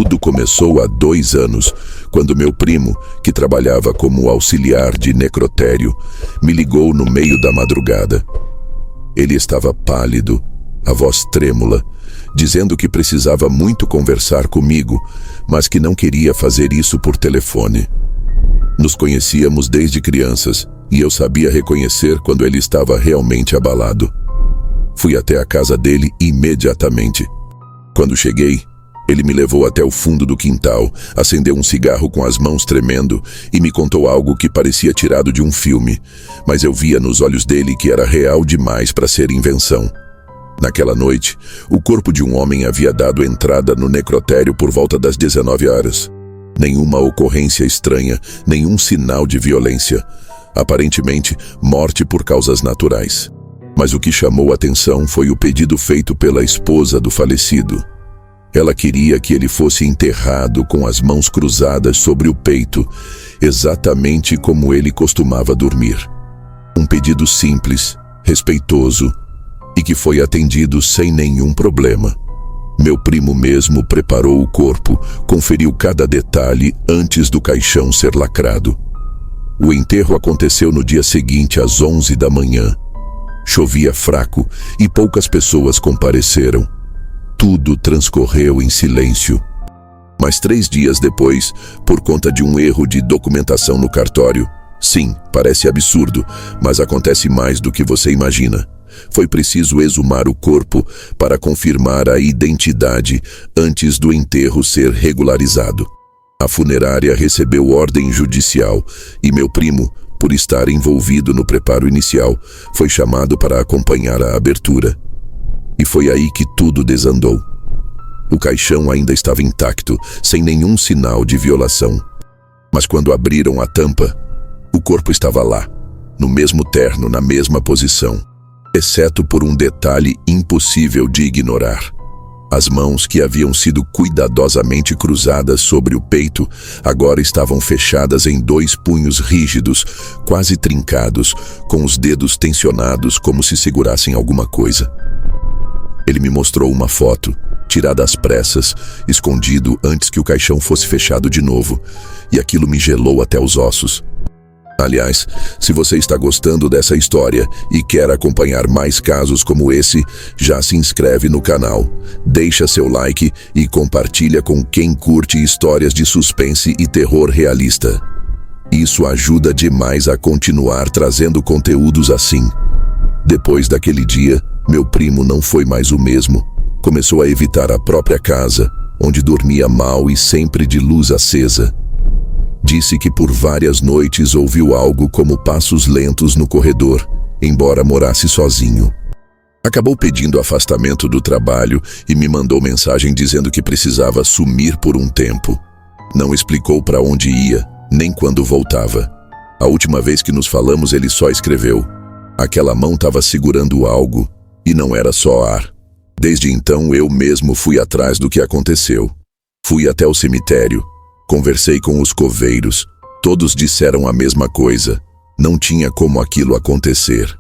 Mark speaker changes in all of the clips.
Speaker 1: Tudo começou há 2 anos, quando meu primo, que trabalhava como auxiliar de necrotério, me ligou no meio da madrugada. Ele estava pálido, a voz trêmula, dizendo que precisava muito conversar comigo, mas que não queria fazer isso por telefone. Nos conhecíamos desde crianças e eu sabia reconhecer quando ele estava realmente abalado. Fui até a casa dele imediatamente. Quando cheguei, ele me levou até o fundo do quintal, acendeu um cigarro com as mãos tremendo e me contou algo que parecia tirado de um filme, mas eu via nos olhos dele que era real demais para ser invenção. Naquela noite, o corpo de um homem havia dado entrada no necrotério por volta das 19 horas. Nenhuma ocorrência estranha, nenhum sinal de violência. Aparentemente, morte por causas naturais. Mas o que chamou a atenção foi o pedido feito pela esposa do falecido. Ela queria que ele fosse enterrado com as mãos cruzadas sobre o peito, exatamente como ele costumava dormir. Um pedido simples, respeitoso, e que foi atendido sem nenhum problema. Meu primo mesmo preparou o corpo, conferiu cada detalhe antes do caixão ser lacrado. O enterro aconteceu no dia seguinte às 11 da manhã. Chovia fraco e poucas pessoas compareceram. Tudo transcorreu em silêncio. Mas 3 dias depois, por conta de um erro de documentação no cartório, sim, parece absurdo, mas acontece mais do que você imagina. Foi preciso exumar o corpo para confirmar a identidade antes do enterro ser regularizado. A funerária recebeu ordem judicial e meu primo, por estar envolvido no preparo inicial, foi chamado para acompanhar a abertura. E foi aí que tudo desandou. O caixão ainda estava intacto, sem nenhum sinal de violação. Mas quando abriram a tampa, o corpo estava lá, no mesmo terno, na mesma posição, exceto por um detalhe impossível de ignorar. As mãos que haviam sido cuidadosamente cruzadas sobre o peito agora estavam fechadas em 2 punhos rígidos, quase trincados, com os dedos tensionados como se segurassem alguma coisa. Ele me mostrou uma foto, tirada às pressas, escondido antes que o caixão fosse fechado de novo, e aquilo me gelou até os ossos. Aliás, se você está gostando dessa história e quer acompanhar mais casos como esse, já se inscreve no canal, deixa seu like e compartilha com quem curte histórias de suspense e terror realista. Isso ajuda demais a continuar trazendo conteúdos assim. Depois daquele dia, meu primo não foi mais o mesmo. Começou a evitar a própria casa, onde dormia mal e sempre de luz acesa. Disse que por várias noites ouviu algo como passos lentos no corredor, embora morasse sozinho. Acabou pedindo afastamento do trabalho e me mandou mensagem dizendo que precisava sumir por um tempo. Não explicou para onde ia, nem quando voltava. A última vez que nos falamos, ele só escreveu: aquela mão estava segurando algo, e não era só ar. Desde então eu mesmo fui atrás do que aconteceu. Fui até o cemitério. Conversei com os coveiros, todos disseram a mesma coisa, não tinha como aquilo acontecer.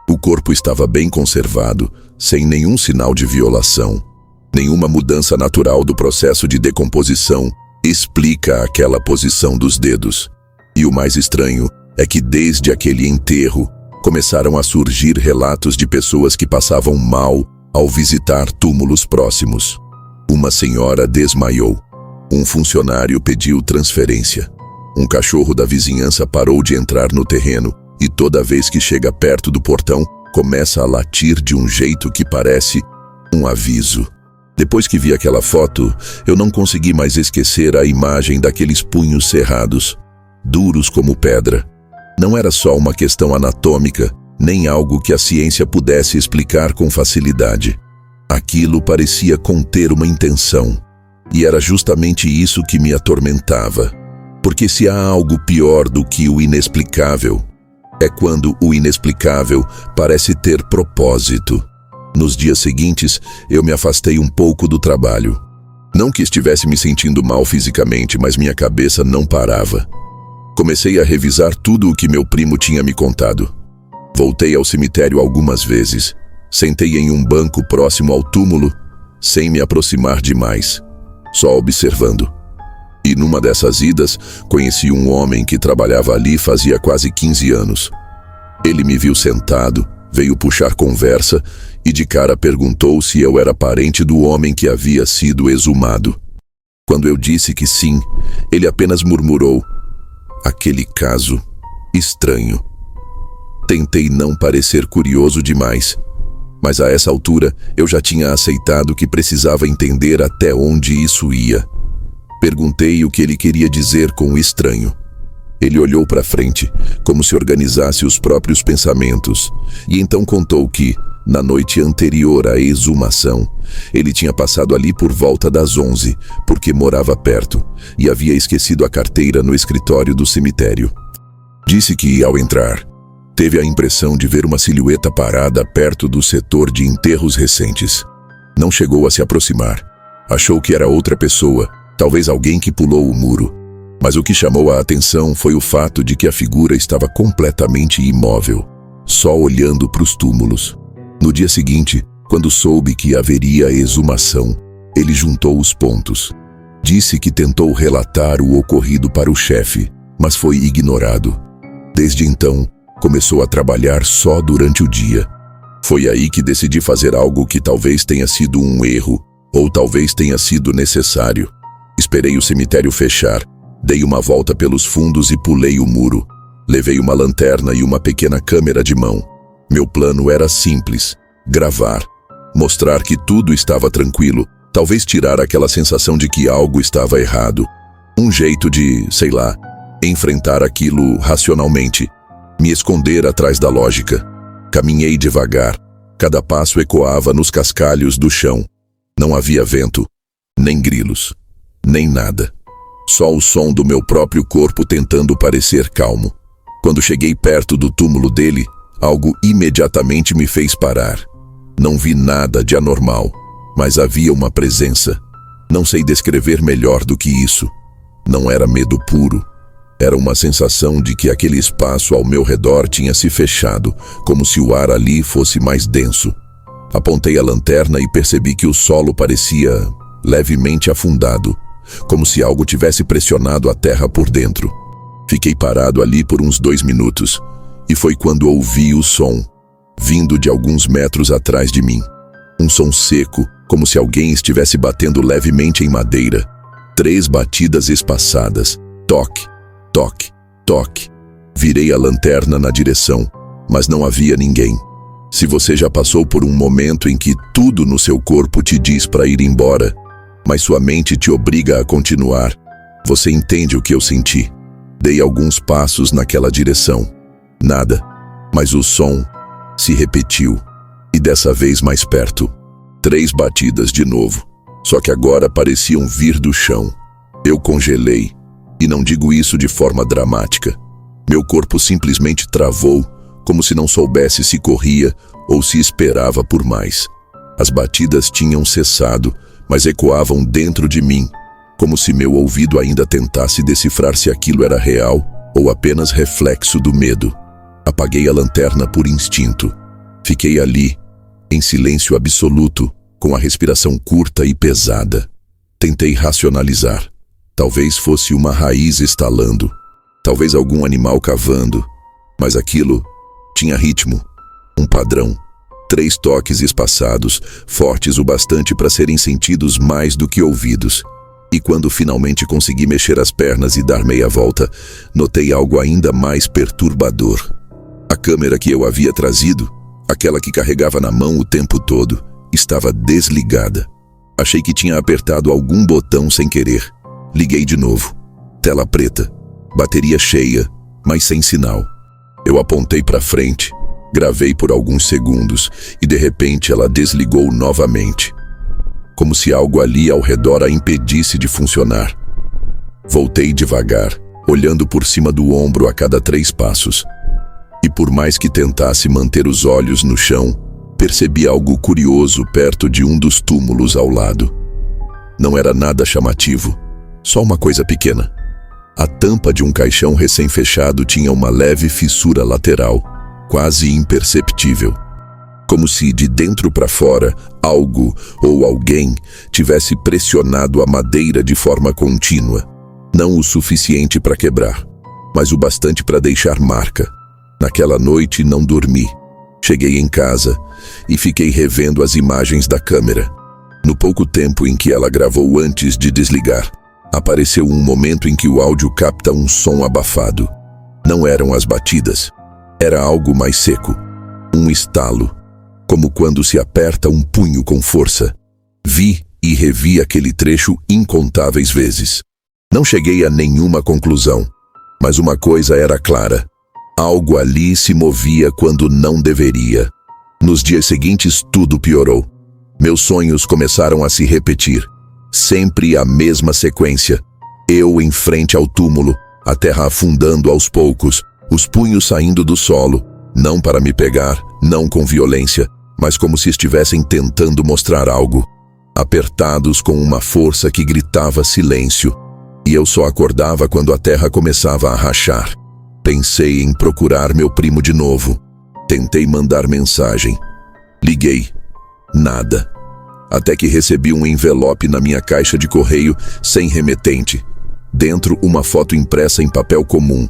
Speaker 1: O corpo estava bem conservado, sem nenhum sinal de violação. Nenhuma mudança natural do processo de decomposição explica aquela posição dos dedos. E o mais estranho é que desde aquele enterro, começaram a surgir relatos de pessoas que passavam mal ao visitar túmulos próximos. Uma senhora desmaiou. Um funcionário pediu transferência. Um cachorro da vizinhança parou de entrar no terreno e toda vez que chega perto do portão, começa a latir de um jeito que parece um aviso. Depois que vi aquela foto, eu não consegui mais esquecer a imagem daqueles punhos cerrados, duros como pedra. Não era só uma questão anatômica, nem algo que a ciência pudesse explicar com facilidade. Aquilo parecia conter uma intenção. E era justamente isso que me atormentava. Porque se há algo pior do que o inexplicável, é quando o inexplicável parece ter propósito. Nos dias seguintes, eu me afastei um pouco do trabalho. Não que estivesse me sentindo mal fisicamente, mas minha cabeça não parava. Comecei a revisar tudo o que meu primo tinha me contado. Voltei ao cemitério algumas vezes. Sentei em um banco próximo ao túmulo, sem me aproximar demais. só observando. E numa dessas idas, conheci um homem que trabalhava ali fazia quase 15 anos. Ele me viu sentado, veio puxar conversa e de cara perguntou se eu era parente do homem que havia sido exumado. Quando eu disse que sim, ele apenas murmurou: "Aquele caso estranho." Tentei não parecer curioso demais, mas a essa altura eu já tinha aceitado que precisava entender até onde isso ia. Perguntei o que ele queria dizer com estranho. Ele olhou para frente, como se organizasse os próprios pensamentos, e então contou que, na noite anterior à exumação, ele tinha passado ali por volta das 11, porque morava perto, e havia esquecido a carteira no escritório do cemitério. Disse que, ao entrar, teve a impressão de ver uma silhueta parada perto do setor de enterros recentes. Não chegou a se aproximar. Achou que era outra pessoa, talvez alguém que pulou o muro. Mas o que chamou a atenção foi o fato de que a figura estava completamente imóvel, só olhando para os túmulos. No dia seguinte, quando soube que haveria exumação, ele juntou os pontos. Disse que tentou relatar o ocorrido para o chefe, mas foi ignorado. Desde então, começou a trabalhar só durante o dia. Foi aí que decidi fazer algo que talvez tenha sido um erro, ou talvez tenha sido necessário. Esperei o cemitério fechar, dei uma volta pelos fundos e pulei o muro. Levei uma lanterna e uma pequena câmera de mão. Meu plano era simples: gravar, mostrar que tudo estava tranquilo, talvez tirar aquela sensação de que algo estava errado. Um jeito de, sei lá, enfrentar aquilo racionalmente, me esconder atrás da lógica. Caminhei devagar, cada passo ecoava nos cascalhos do chão. Não havia vento, nem grilos, nem nada. Só o som do meu próprio corpo tentando parecer calmo. Quando cheguei perto do túmulo dele, algo imediatamente me fez parar. Não vi nada de anormal, mas havia uma presença. Não sei descrever melhor do que isso. Não era medo puro. Era uma sensação de que aquele espaço ao meu redor tinha se fechado, como se o ar ali fosse mais denso. Apontei a lanterna e percebi que o solo parecia levemente afundado, como se algo tivesse pressionado a terra por dentro. Fiquei parado ali por uns 2 minutos, e foi quando ouvi o som, vindo de alguns metros atrás de mim. Um som seco, como se alguém estivesse batendo levemente em madeira. 3 batidas espaçadas. Toque, toque, toque. Virei a lanterna na direção, mas não havia ninguém. Se você já passou por um momento em que tudo no seu corpo te diz para ir embora, mas sua mente te obriga a continuar, você entende o que eu senti. Dei alguns passos naquela direção. Nada, mas o som se repetiu, e dessa vez mais perto. 3 batidas de novo, só que agora pareciam vir do chão. Eu congelei, e não digo isso de forma dramática. Meu corpo simplesmente travou, como se não soubesse se corria ou se esperava por mais. As batidas tinham cessado, mas ecoavam dentro de mim, como se meu ouvido ainda tentasse decifrar se aquilo era real ou apenas reflexo do medo. Apaguei a lanterna por instinto. Fiquei ali, em silêncio absoluto, com a respiração curta e pesada. Tentei racionalizar. Talvez fosse uma raiz estalando, talvez algum animal cavando, mas aquilo tinha ritmo, um padrão. 3 toques espaçados, fortes o bastante para serem sentidos mais do que ouvidos. E quando finalmente consegui mexer as pernas e dar meia volta, notei algo ainda mais perturbador. A câmera que eu havia trazido, aquela que carregava na mão o tempo todo, estava desligada. Achei que tinha apertado algum botão sem querer. Liguei de novo. Tela preta. Bateria cheia, mas sem sinal. Eu apontei para frente, gravei por alguns segundos e de repente ela desligou novamente, como se algo ali ao redor a impedisse de funcionar. Voltei devagar, olhando por cima do ombro a cada 3 passos. E por mais que tentasse manter os olhos no chão, percebi algo curioso perto de um dos túmulos ao lado. Não era nada chamativo, só uma coisa pequena. A tampa de um caixão recém-fechado tinha uma leve fissura lateral, quase imperceptível. como se de dentro para fora algo ou alguém tivesse pressionado a madeira de forma contínua. Não o suficiente para quebrar, mas o bastante para deixar marca. Naquela noite não dormi. Cheguei em casa e fiquei revendo as imagens da câmera. No pouco tempo em que ela gravou antes de desligar, apareceu um momento em que o áudio capta um som abafado. Não eram as batidas. Era algo mais seco. Um estalo, como quando se aperta um punho com força. Vi e revi aquele trecho incontáveis vezes. Não cheguei a nenhuma conclusão, mas uma coisa era clara. Algo ali se movia quando não deveria. Nos dias seguintes, tudo piorou. Meus sonhos começaram a se repetir. Sempre a mesma sequência. Eu em frente ao túmulo, a terra afundando aos poucos, os punhos saindo do solo, não para me pegar, não com violência, mas como se estivessem tentando mostrar algo. Apertados com uma força que gritava silêncio. E eu só acordava quando a terra começava a rachar. Pensei em procurar meu primo de novo. Tentei mandar mensagem. Liguei. Nada. Até que recebi um envelope na minha caixa de correio sem remetente. Dentro, uma foto impressa em papel comum.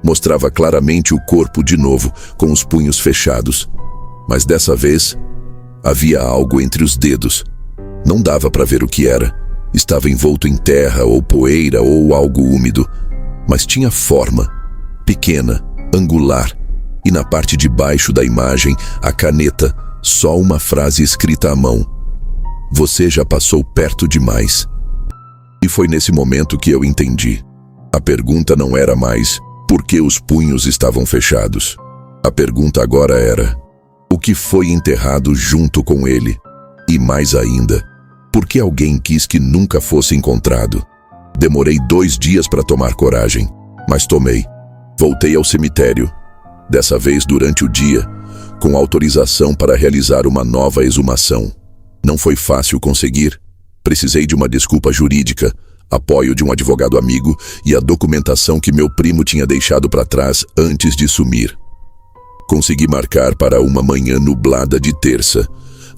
Speaker 1: Mostrava claramente o corpo de novo, com os punhos fechados. Mas dessa vez, havia algo entre os dedos. Não dava para ver o que era. Estava envolto em terra ou poeira ou algo úmido. Mas tinha forma. Pequena, angular, e na parte de baixo da imagem, a caneta, só uma frase escrita à mão. Você já passou perto demais. E foi nesse momento que eu entendi. A pergunta não era mais por que os punhos estavam fechados. A pergunta agora era o que foi enterrado junto com ele? E mais ainda, por que alguém quis que nunca fosse encontrado? Demorei 2 dias para tomar coragem, mas tomei. Voltei ao cemitério, dessa vez durante o dia, com autorização para realizar uma nova exumação. Não foi fácil conseguir. Precisei de uma desculpa jurídica, apoio de um advogado amigo e a documentação que meu primo tinha deixado para trás antes de sumir. Consegui marcar para uma manhã nublada de terça.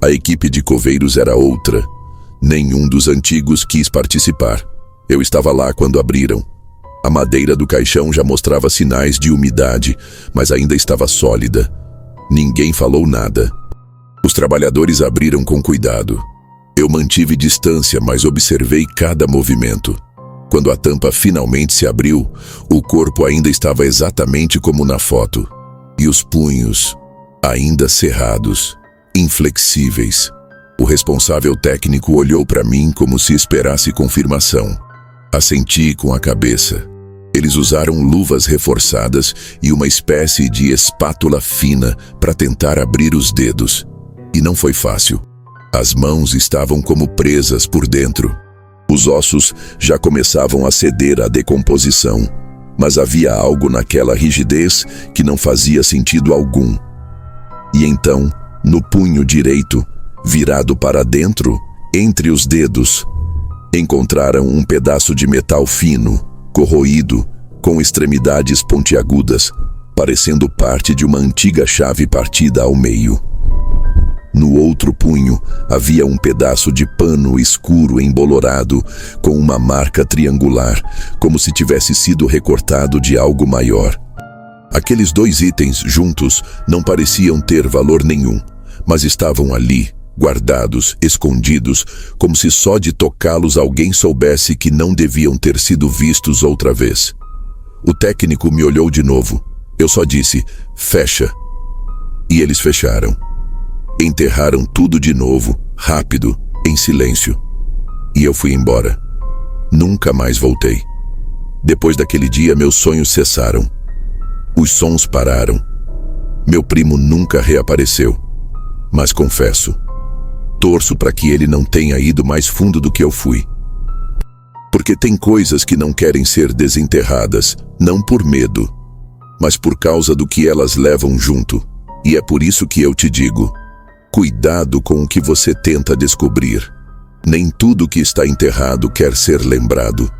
Speaker 1: A equipe de coveiros era outra. Nenhum dos antigos quis participar. Eu estava lá quando abriram. A madeira do caixão já mostrava sinais de umidade, mas ainda estava sólida. Ninguém falou nada. Os trabalhadores abriram com cuidado. Eu mantive distância, mas observei cada movimento. Quando a tampa finalmente se abriu, o corpo ainda estava exatamente como na foto. E os punhos, ainda cerrados, inflexíveis. O responsável técnico olhou para mim como se esperasse confirmação. Assenti com a cabeça. Eles usaram luvas reforçadas e uma espécie de espátula fina para tentar abrir os dedos. E não foi fácil. As mãos estavam como presas por dentro. Os ossos já começavam a ceder à decomposição. Mas havia algo naquela rigidez que não fazia sentido algum. E então, no punho direito, virado para dentro, entre os dedos, encontraram um pedaço de metal fino, corroído, com extremidades pontiagudas, parecendo parte de uma antiga chave partida ao meio. No outro punho, havia um pedaço de pano escuro embolorado, com uma marca triangular, como se tivesse sido recortado de algo maior. Aqueles 2 itens juntos não pareciam ter valor nenhum, mas estavam ali, guardados, escondidos, como se só de tocá-los alguém soubesse que não deviam ter sido vistos outra vez. O técnico me olhou de novo. Eu só disse, fecha. E eles fecharam. Enterraram tudo de novo, rápido, em silêncio. E eu fui embora. Nunca mais voltei. Depois daquele dia, meus sonhos cessaram. Os sons pararam. Meu primo nunca reapareceu. Mas confesso, torço para que ele não tenha ido mais fundo do que eu fui. Porque tem coisas que não querem ser desenterradas, não por medo, mas por causa do que elas levam junto. E é por isso que eu te digo, cuidado com o que você tenta descobrir. Nem tudo que está enterrado quer ser lembrado.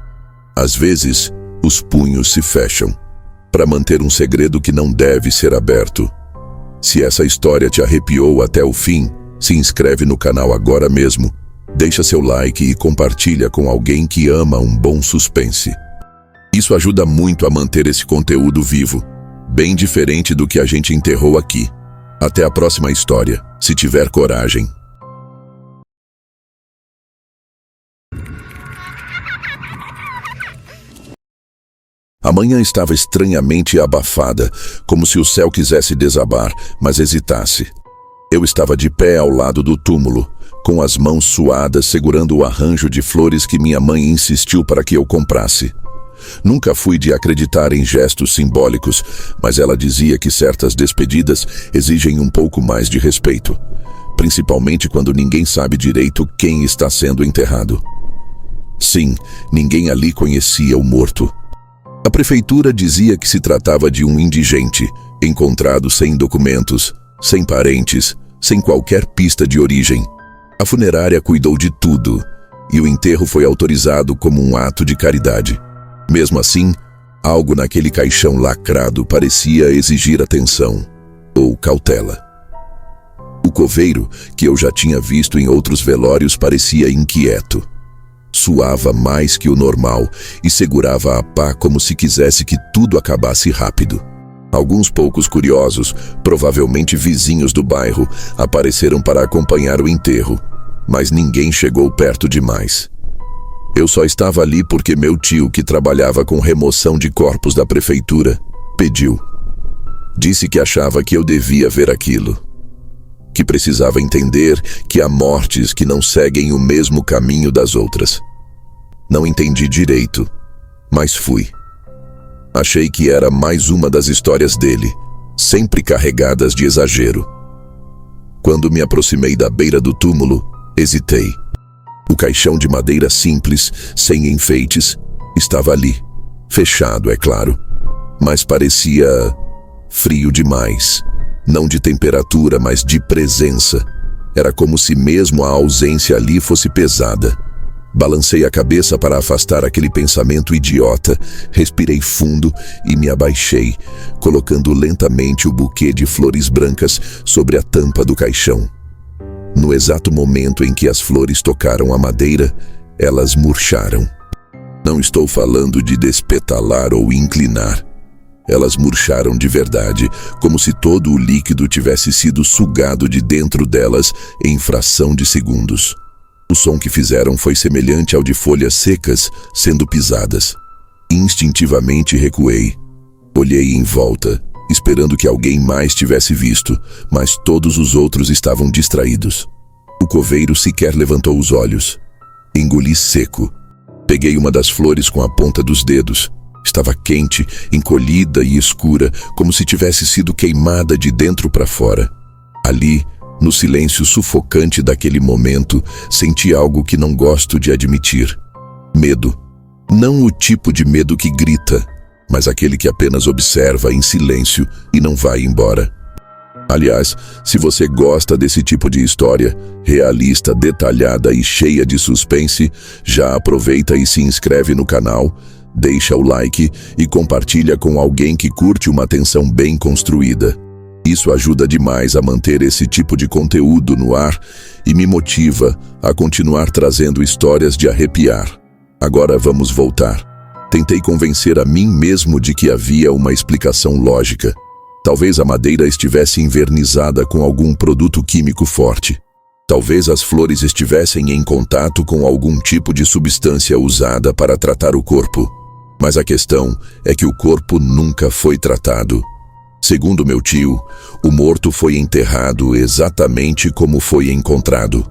Speaker 1: Às vezes, os punhos se fecham, para manter um segredo que não deve ser aberto. Se essa história te arrepiou até o fim, se inscreve no canal agora mesmo, deixa seu like e compartilha com alguém que ama um bom suspense. Isso ajuda muito a manter esse conteúdo vivo, bem diferente do que a gente enterrou aqui. Até a próxima história, se tiver coragem. A manhã estava estranhamente abafada, como se o céu quisesse desabar, mas hesitasse. Eu estava de pé ao lado do túmulo, com as mãos suadas segurando o arranjo de flores que minha mãe insistiu para que eu comprasse. Nunca fui de acreditar em gestos simbólicos, mas ela dizia que certas despedidas exigem um pouco mais de respeito, principalmente quando ninguém sabe direito quem está sendo enterrado. Sim, ninguém ali conhecia o morto. A prefeitura dizia que se tratava de um indigente, encontrado sem documentos, sem parentes, sem qualquer pista de origem. A funerária cuidou de tudo, e o enterro foi autorizado como um ato de caridade. Mesmo assim, algo naquele caixão lacrado parecia exigir atenção, ou cautela. O coveiro, que eu já tinha visto em outros velórios, parecia inquieto. Suava mais que o normal e segurava a pá como se quisesse que tudo acabasse rápido. Alguns poucos curiosos, provavelmente vizinhos do bairro, apareceram para acompanhar o enterro, mas ninguém chegou perto demais. Eu só estava ali porque meu tio, que trabalhava com remoção de corpos da prefeitura, pediu. Disse que achava que eu devia ver aquilo. Que precisava entender que há mortes que não seguem o mesmo caminho das outras. Não entendi direito, mas fui. Achei que era mais uma das histórias dele, sempre carregadas de exagero. Quando me aproximei da beira do túmulo, hesitei. O caixão de madeira simples, sem enfeites, estava ali. Fechado, é claro, mas parecia frio demais. Não de temperatura, mas de presença. Era como se mesmo a ausência ali fosse pesada. Balancei a cabeça para afastar aquele pensamento idiota, respirei fundo e me abaixei, colocando lentamente o buquê de flores brancas sobre a tampa do caixão. No exato momento em que as flores tocaram a madeira, elas murcharam. Não estou falando de despetalar ou inclinar. Elas murcharam de verdade, como se todo o líquido tivesse sido sugado de dentro delas em fração de segundos. O som que fizeram foi semelhante ao de folhas secas sendo pisadas. Instintivamente recuei. Olhei em volta, esperando que alguém mais tivesse visto, mas todos os outros estavam distraídos. O coveiro sequer levantou os olhos. Engoli seco. Peguei uma das flores com a ponta dos dedos. Estava quente, encolhida e escura, como se tivesse sido queimada de dentro para fora. Ali, no silêncio sufocante daquele momento, senti algo que não gosto de admitir. Medo. Não o tipo de medo que grita, mas aquele que apenas observa em silêncio e não vai embora. Aliás, se você gosta desse tipo de história, realista, detalhada e cheia de suspense, já aproveita e se inscreve no canal, deixa o like e compartilha com alguém que curte uma tensão bem construída. Isso ajuda demais a manter esse tipo de conteúdo no ar e me motiva a continuar trazendo histórias de arrepiar. Agora vamos voltar. Tentei convencer a mim mesmo de que havia uma explicação lógica. Talvez a madeira estivesse envernizada com algum produto químico forte. Talvez as flores estivessem em contato com algum tipo de substância usada para tratar o corpo. Mas a questão é que o corpo nunca foi tratado. Segundo meu tio, o morto foi enterrado exatamente como foi encontrado,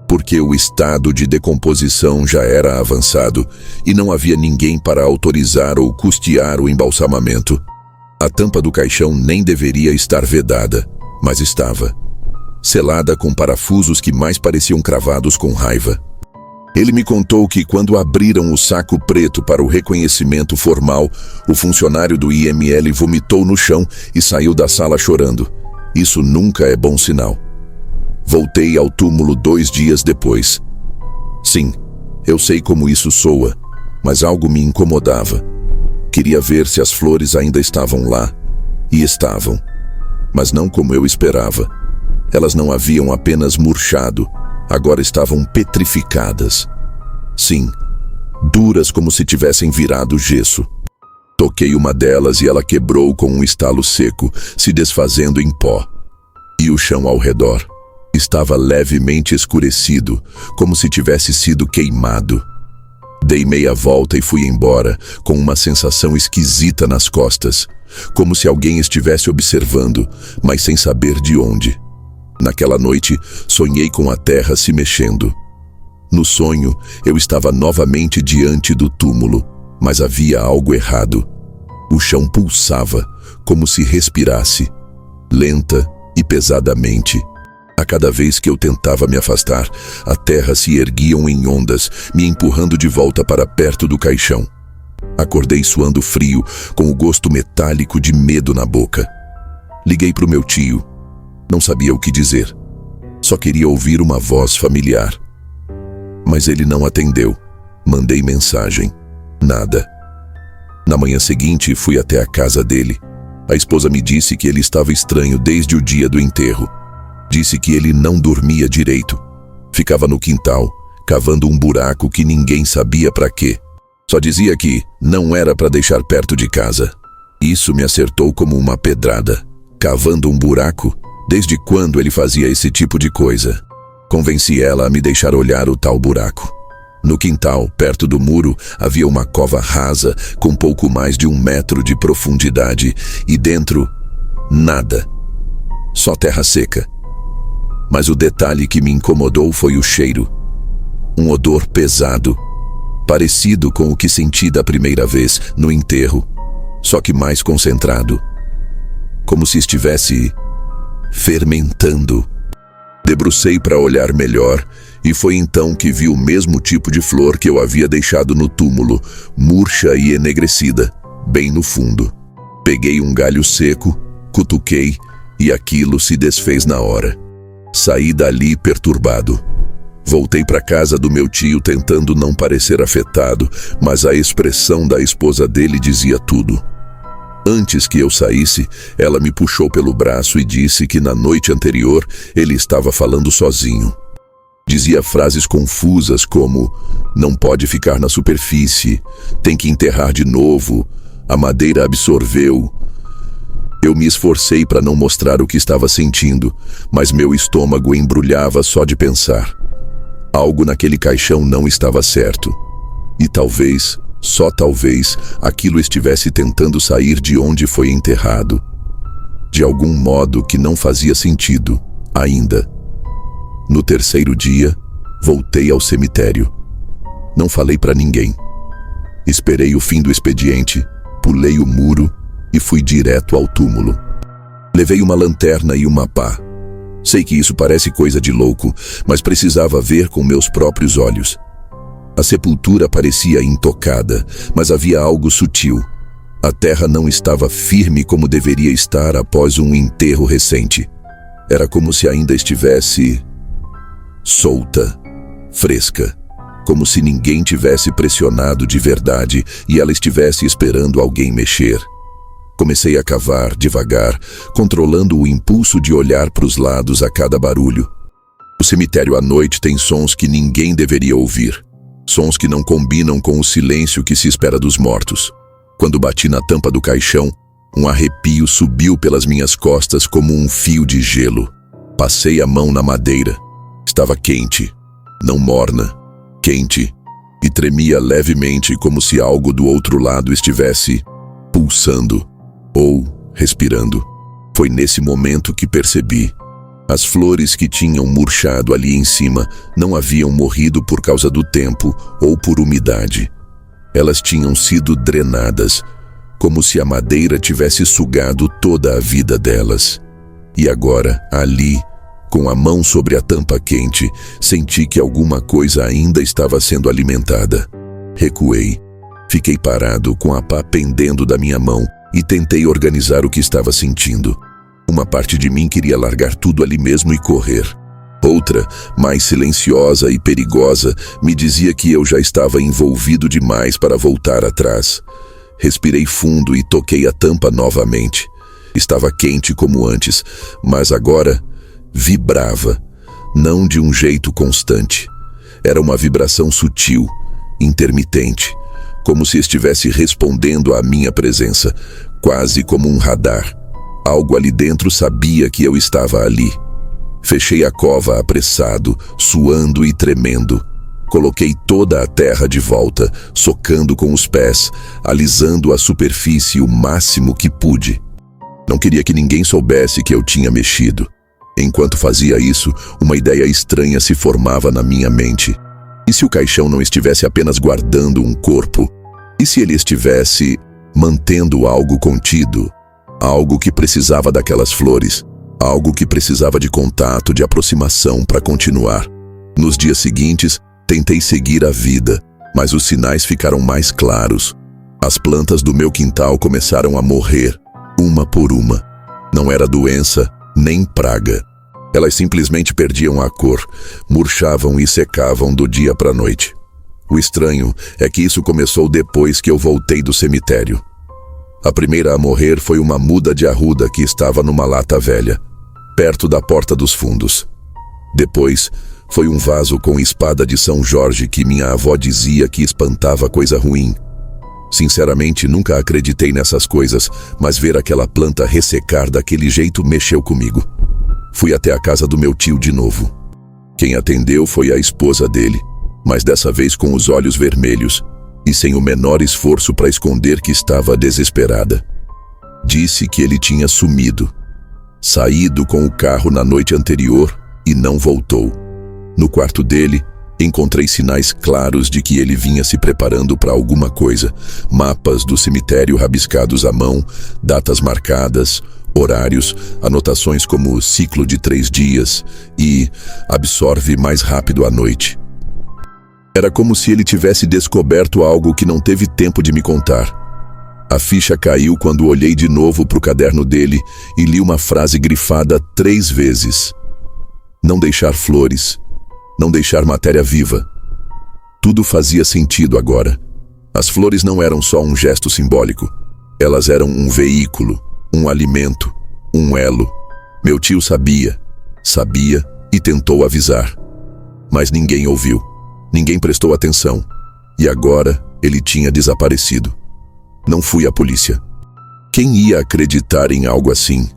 Speaker 1: porque o estado de decomposição já era avançado e não havia ninguém para autorizar ou custear o embalsamamento. A tampa do caixão nem deveria estar vedada, mas estava, selada com parafusos que mais pareciam cravados com raiva. Ele me contou que quando abriram o saco preto para o reconhecimento formal, o funcionário do IML vomitou no chão e saiu da sala chorando. Isso nunca é bom sinal. Voltei ao túmulo 2 dias depois. Sim, eu sei como isso soa, mas algo me incomodava. Queria ver se as flores ainda estavam lá. E estavam. mas não como eu esperava. Elas não haviam apenas murchado, agora estavam petrificadas. Sim, duras como se tivessem virado gesso. Toquei uma delas e ela quebrou com um estalo seco, se desfazendo em pó. E o chão ao redor estava levemente escurecido, como se tivesse sido queimado. Dei meia volta e fui embora, com uma sensação esquisita nas costas, como se alguém estivesse observando, mas sem saber de onde. Naquela noite, sonhei com a terra se mexendo. No sonho, eu estava novamente diante do túmulo, mas havia algo errado. O chão pulsava, como se respirasse, lenta e pesadamente. A cada vez que eu tentava me afastar, a terra se erguia em ondas, me empurrando de volta para perto do caixão. Acordei suando frio, com o gosto metálico de medo na boca. Liguei para o meu tio. Não sabia o que dizer. Só queria ouvir uma voz familiar. Mas ele não atendeu. Mandei mensagem. Nada. Na manhã seguinte, fui até a casa dele. A esposa me disse que ele estava estranho desde o dia do enterro. Disse que ele não dormia direito. Ficava no quintal, cavando um buraco que ninguém sabia para quê. Só dizia que não era para deixar perto de casa. Isso me acertou como uma pedrada. Cavando um buraco? Desde quando ele fazia esse tipo de coisa? Convenci ela a me deixar olhar o tal buraco. No quintal, perto do muro, havia uma cova rasa com pouco mais de 1 metro de profundidade e dentro, nada. Só terra seca. Mas o detalhe que me incomodou foi o cheiro. Um odor pesado, parecido com o que senti da primeira vez no enterro, só que mais concentrado. Como se estivesse fermentando. Debrucei para olhar melhor e foi então que vi o mesmo tipo de flor que eu havia deixado no túmulo, murcha e enegrecida, bem no fundo. Peguei um galho seco, cutuquei e aquilo se desfez na hora. Saí dali perturbado. Voltei para casa do meu tio tentando não parecer afetado, mas a expressão da esposa dele dizia tudo. Antes que eu saísse, ela me puxou pelo braço e disse que na noite anterior ele estava falando sozinho. Dizia frases confusas como: não pode ficar na superfície, tem que enterrar de novo, a madeira absorveu. Eu me esforcei para não mostrar o que estava sentindo, mas meu estômago embrulhava só de pensar. Algo naquele caixão não estava certo. E talvez, só talvez, aquilo estivesse tentando sair de onde foi enterrado. De algum modo que não fazia sentido, ainda. No terceiro dia, voltei ao cemitério. Não falei para ninguém. Esperei o fim do expediente, pulei o muro e fui direto ao túmulo. Levei uma lanterna e uma pá. Sei que isso parece coisa de louco, mas precisava ver com meus próprios olhos. A sepultura parecia intocada, mas havia algo sutil. A terra não estava firme como deveria estar após um enterro recente. Era como se ainda estivesse solta, fresca, como se ninguém tivesse pressionado de verdade e ela estivesse esperando alguém mexer. Comecei a cavar devagar, controlando o impulso de olhar para os lados a cada barulho. O cemitério à noite tem sons que ninguém deveria ouvir. Sons que não combinam com o silêncio que se espera dos mortos. Quando bati na tampa do caixão, um arrepio subiu pelas minhas costas como um fio de gelo. Passei a mão na madeira. Estava quente, não morna, quente, e tremia levemente como se algo do outro lado estivesse pulsando ou respirando. Foi nesse momento que percebi. As flores que tinham murchado ali em cima não haviam morrido por causa do tempo ou por umidade. Elas tinham sido drenadas, como se a madeira tivesse sugado toda a vida delas. E agora, ali, com a mão sobre a tampa quente, senti que alguma coisa ainda estava sendo alimentada. Recuei. Fiquei parado com a pá pendendo da minha mão e tentei organizar o que estava sentindo. Uma parte de mim queria largar tudo ali mesmo e correr. Outra, mais silenciosa e perigosa, me dizia que eu já estava envolvido demais para voltar atrás. Respirei fundo e toquei a tampa novamente. Estava quente como antes, mas agora vibrava, não de um jeito constante. Era uma vibração sutil, intermitente, como se estivesse respondendo à minha presença, quase como um radar. Algo ali dentro sabia que eu estava ali. Fechei a cova apressado, suando e tremendo. Coloquei toda a terra de volta, socando com os pés, alisando a superfície o máximo que pude. Não queria que ninguém soubesse que eu tinha mexido. Enquanto fazia isso, uma ideia estranha se formava na minha mente. E se o caixão não estivesse apenas guardando um corpo? E se ele estivesse mantendo algo contido? Algo que precisava daquelas flores? Algo que precisava de contato, de aproximação para continuar? Nos dias seguintes, tentei seguir a vida, mas os sinais ficaram mais claros. As plantas do meu quintal começaram a morrer, uma por uma. Não era doença, nem praga. Elas simplesmente perdiam a cor, murchavam e secavam do dia para a noite. O estranho é que isso começou depois que eu voltei do cemitério. A primeira a morrer foi uma muda de arruda que estava numa lata velha, perto da porta dos fundos. Depois, foi um vaso com espada de São Jorge que minha avó dizia que espantava coisa ruim. Sinceramente, nunca acreditei nessas coisas, mas ver aquela planta ressecar daquele jeito mexeu comigo. Fui até a casa do meu tio de novo. Quem atendeu foi a esposa dele, mas dessa vez com os olhos vermelhos e sem o menor esforço para esconder que estava desesperada. Disse que ele tinha sumido, saído com o carro na noite anterior e não voltou. No quarto dele, encontrei sinais claros de que ele vinha se preparando para alguma coisa. Mapas do cemitério rabiscados à mão, datas marcadas, horários, anotações como ciclo de 3 dias e absorve mais rápido à noite. Era como se ele tivesse descoberto algo que não teve tempo de me contar. A ficha caiu quando olhei de novo para o caderno dele e li uma frase grifada 3 vezes. Não deixar flores. Não deixar matéria viva. Tudo fazia sentido agora. As flores não eram só um gesto simbólico. Elas eram um veículo, um alimento, um elo. Meu tio sabia e tentou avisar. Mas ninguém ouviu. Ninguém prestou atenção. E agora ele tinha desaparecido. Não fui à polícia. Quem ia acreditar em algo assim?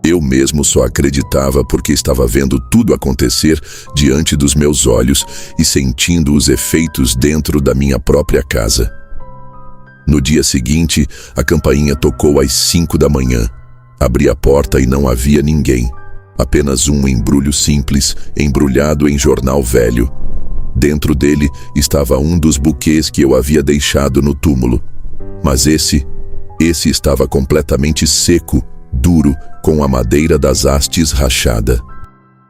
Speaker 1: Eu mesmo só acreditava porque estava vendo tudo acontecer diante dos meus olhos e sentindo os efeitos dentro da minha própria casa. No dia seguinte, a campainha tocou às 5 da manhã. Abri a porta e não havia ninguém. Apenas um embrulho simples, embrulhado em jornal velho. Dentro dele estava um dos buquês que eu havia deixado no túmulo. Mas esse estava completamente seco, duro, com a madeira das hastes rachada.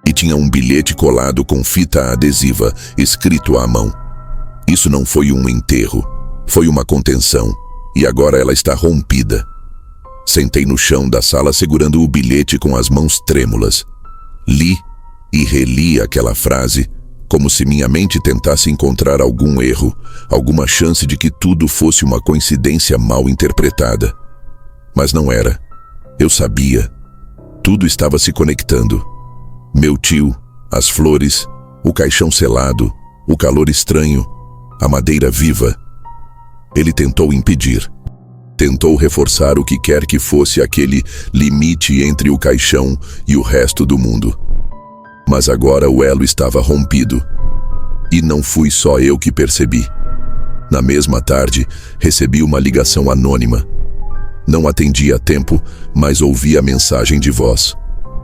Speaker 1: E tinha um bilhete colado com fita adesiva, escrito à mão. Isso não foi um enterro, foi uma contenção, e agora ela está rompida. Sentei no chão da sala segurando o bilhete com as mãos trêmulas. Li e reli aquela frase, como se minha mente tentasse encontrar algum erro, alguma chance de que tudo fosse uma coincidência mal interpretada. Mas não era. Eu sabia. Tudo estava se conectando. Meu tio, as flores, o caixão selado, o calor estranho, a madeira viva. Ele tentou impedir. Tentou reforçar o que quer que fosse aquele limite entre o caixão e o resto do mundo. Mas agora o elo estava rompido. E não fui só eu que percebi. Na mesma tarde, recebi uma ligação anônima. Não atendi a tempo, mas ouvi a mensagem de voz.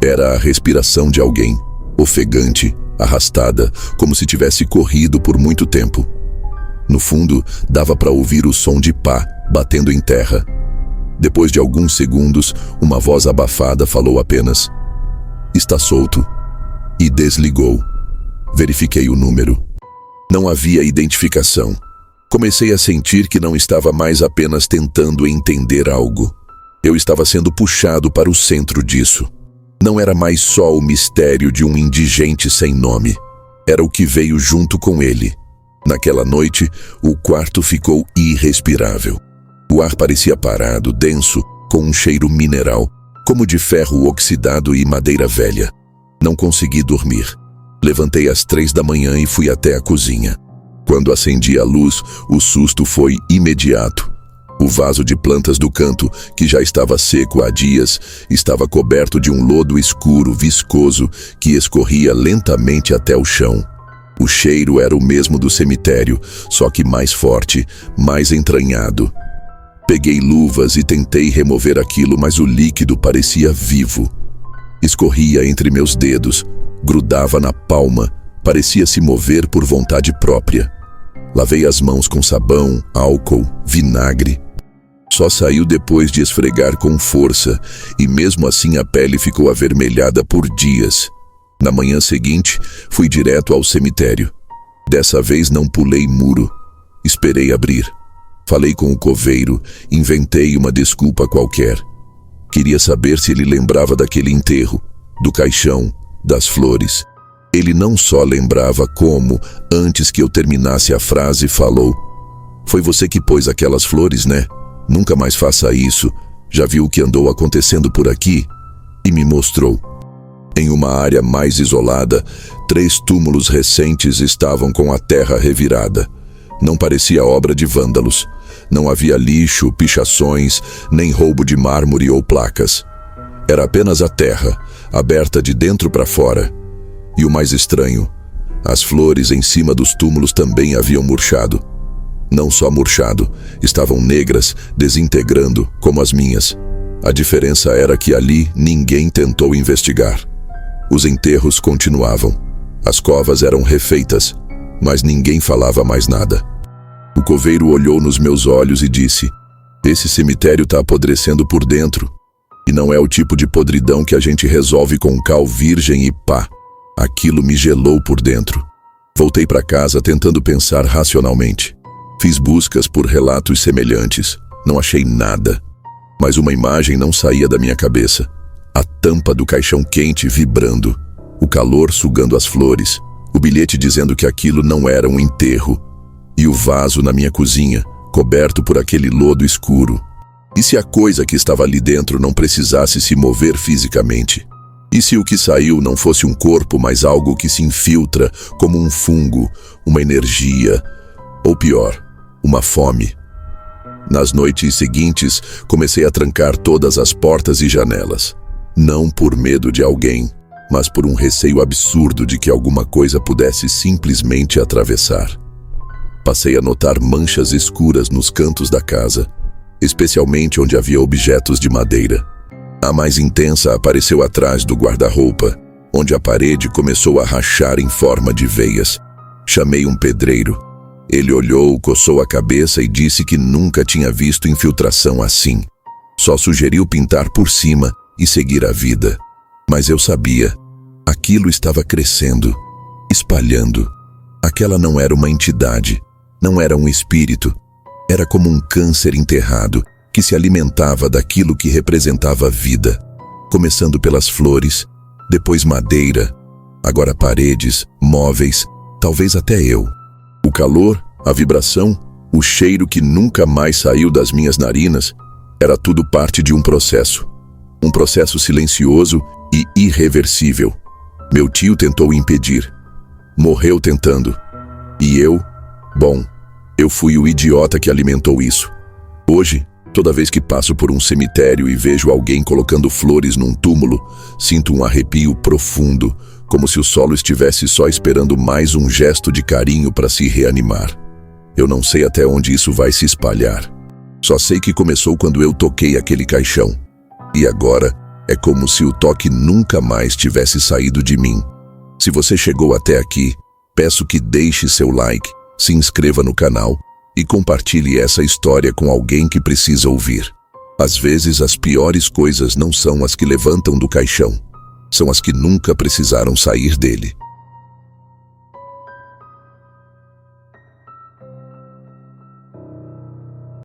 Speaker 1: Era a respiração de alguém, ofegante, arrastada, como se tivesse corrido por muito tempo. No fundo, dava para ouvir o som de pá batendo em terra. Depois de alguns segundos, uma voz abafada falou apenas: "Está solto." E desligou. Verifiquei o número. Não havia identificação. Comecei a sentir que não estava mais apenas tentando entender algo. Eu estava sendo puxado para o centro disso. Não era mais só o mistério de um indigente sem nome. Era o que veio junto com ele. Naquela noite, o quarto ficou irrespirável. O ar parecia parado, denso, com um cheiro mineral. como de ferro oxidado e madeira velha. Não consegui dormir. Levantei às 3 da manhã e fui até a cozinha. Quando acendi a luz, o susto foi imediato. O vaso de plantas do canto, que já estava seco há dias, estava coberto de um lodo escuro, viscoso, que escorria lentamente até o chão. O cheiro era o mesmo do cemitério, só que mais forte, mais entranhado. Peguei luvas e tentei remover aquilo, mas o líquido parecia vivo. Escorria entre meus dedos, grudava na palma, parecia se mover por vontade própria. Lavei as mãos com sabão, álcool, vinagre. Só saiu depois de esfregar com força, e mesmo assim a pele ficou avermelhada por dias. Na manhã seguinte, fui direto ao cemitério. Dessa vez não pulei muro. Esperei abrir. Falei com o coveiro, inventei uma desculpa qualquer. Queria saber se ele lembrava daquele enterro, do caixão, das flores. Ele não só lembrava como, antes que eu terminasse a frase, falou: "Foi você que pôs aquelas flores, né? Nunca mais faça isso. Já viu o que andou acontecendo por aqui?" E me mostrou. Em uma área mais isolada, 3 túmulos recentes estavam com a terra revirada. Não parecia obra de vândalos. Não havia lixo, pichações, nem roubo de mármore ou placas. Era apenas a terra, aberta de dentro para fora. E o mais estranho, as flores em cima dos túmulos também haviam murchado. Não só murchado, estavam negras, desintegrando, como as minhas. A diferença era que ali ninguém tentou investigar. Os enterros continuavam. As covas eram refeitas, mas ninguém falava mais nada. O coveiro olhou nos meus olhos e disse: "Esse cemitério está apodrecendo por dentro. E não é o tipo de podridão que a gente resolve com cal virgem e pá." Aquilo me gelou por dentro. Voltei para casa tentando pensar racionalmente. Fiz buscas por relatos semelhantes. Não achei nada. Mas uma imagem não saía da minha cabeça. A tampa do caixão quente vibrando. O calor sugando as flores. O bilhete dizendo que aquilo não era um enterro. E o vaso na minha cozinha, coberto por aquele lodo escuro. E se a coisa que estava ali dentro não precisasse se mover fisicamente? E se o que saiu não fosse um corpo, mas algo que se infiltra como um fungo, uma energia, ou pior, uma fome? Nas noites seguintes, comecei a trancar todas as portas e janelas. Não por medo de alguém, mas por um receio absurdo de que alguma coisa pudesse simplesmente atravessar. Passei a notar manchas escuras nos cantos da casa, especialmente onde havia objetos de madeira. A mais intensa apareceu atrás do guarda-roupa, onde a parede começou a rachar em forma de veias. Chamei um pedreiro. Ele olhou, coçou a cabeça e disse que nunca tinha visto infiltração assim. Só sugeriu pintar por cima e seguir a vida. Mas eu sabia. Aquilo estava crescendo, espalhando. Aquela não era uma entidade, não era um espírito. Era como um câncer enterrado, que se alimentava daquilo que representava vida, começando pelas flores, depois madeira, agora paredes, móveis, talvez até eu. O calor, a vibração, o cheiro que nunca mais saiu das minhas narinas, era tudo parte de um processo silencioso e irreversível. Meu tio tentou impedir, morreu tentando, e eu fui o idiota que alimentou isso. Hoje, toda vez que passo por um cemitério e vejo alguém colocando flores num túmulo, sinto um arrepio profundo, como se o solo estivesse só esperando mais um gesto de carinho para se reanimar. Eu não sei até onde isso vai se espalhar. Só sei que começou quando eu toquei aquele caixão. E agora é como se o toque nunca mais tivesse saído de mim. Se você chegou até aqui, peço que deixe seu like, se inscreva no canal e compartilhe essa história com alguém que precisa ouvir. Às vezes as piores coisas não são as que levantam do caixão, são as que nunca precisaram sair dele.